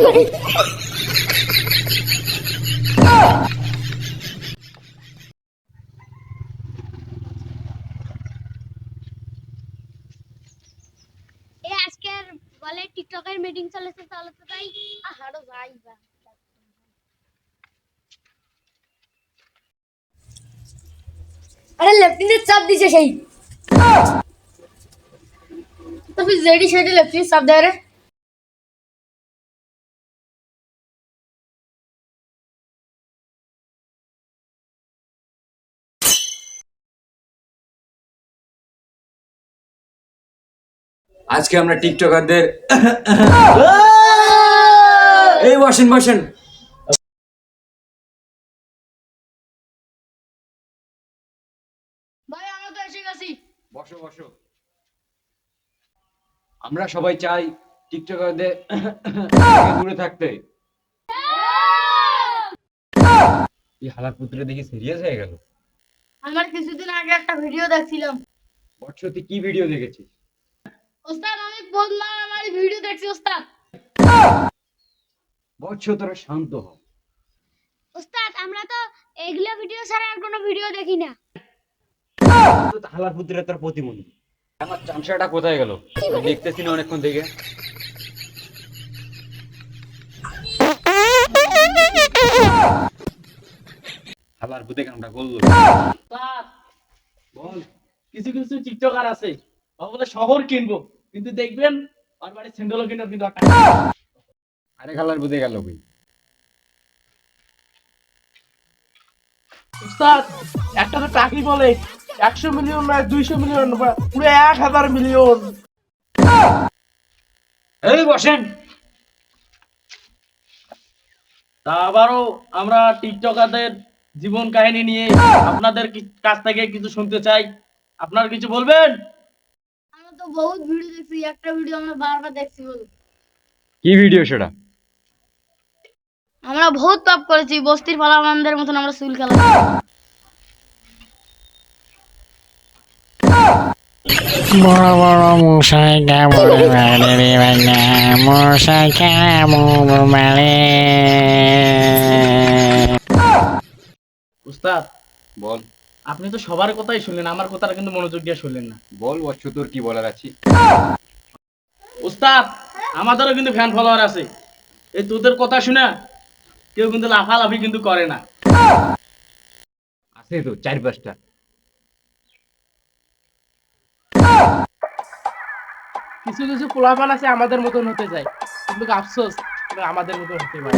আজকের বলে টিকটকের মিটিং চলেছে, চলো তো তাই। আহারো যাই বা আরে লেফটিনের চাপ দিছে সেই তো फिर जेडी शेडी লেফটিনের চাপ দেয় রে। আজকে আমরা টিকটকারদের এই বসেন বসেন। ভাই আমরা তো এসে গেছি। বসো বসো। আমরা সবাই চাই টিকটকারদের থেকে দূরে থাকতে। এই হালার পুত্রে দেখি সিরিয়াস হয়ে গেল। আমার কিছুদিন আগে একটা ভিডিও দেখছিলাম। বৎস তুই কি ভিডিও দেখেছিস? ওস্তাদ আমি বললাম আমার ভিডিও দেখছি ওস্তাদ। বৎস তোরা শান্ত হ। ওস্তাদ আমরা তো এগুলা ভিডিও ছাড়া আর কোনো ভিডিও দেখি না। তো হালার পুত্রে তোর প্রতিবন্ধী। আমার চামচাটা কোথায় গেল? দেখতেছি না অনেকক্ষণ থেকে। হালার পুতে কামটা করলো। ওস্তাদ, বল। কিছু কিছু টিকটকার আছে বলে শহর কিনবো, কিন্তু দেখবেন আর বাড়ি স্যান্ডেলও কিনবো, কিন্তু একটা আরে হালার পুতে গেল ভাই। উস্তাদ একটা তো টাকি বলে 100 মিলিয়ন নয় 200 মিলিয়ন পুরো 1000 মিলিয়ন। এই বসেন। তা আবারও আমরা টিকটকারদের জীবন কাহিনী নিয়ে আপনাদের কাছ থেকে কিছু শুনতে চাই। আপনারা কিছু বলবেন? আমরা তো বহুত ভিডিও দেখছি, একটা ভিডিও আমরা বারবার দেখছি বল। কি ভিডিও সেটা? আমরা বহুত পাপ করেছি, বস্তির পালামানদের মতন আমরা চুল খেলা। বড় বড় মশাই কামড়ে মারে রে বাংলা, মশাই কামড় মারে। উস্তাদ বল আপনি তো সবার কথাই শুনলেন, আমার কথাটা কিন্তু মনোযোগ দিয়ে শুনলেন না। বল বৎস তোর কি বলার আছে? উস্তাদ আমাদেরও কিন্তু ফ্যান ফলোয়ার আছে, এই তোদের কথা শুনে কেউ কিন্তু লাফালাফি কিন্তু করে না। আছে তো 4-5টা। কিছু কিছু পোলাপান আছে আমাদের মতন হতে চায়, কিন্তু আফসোস আমাদের মতন হতে পারে।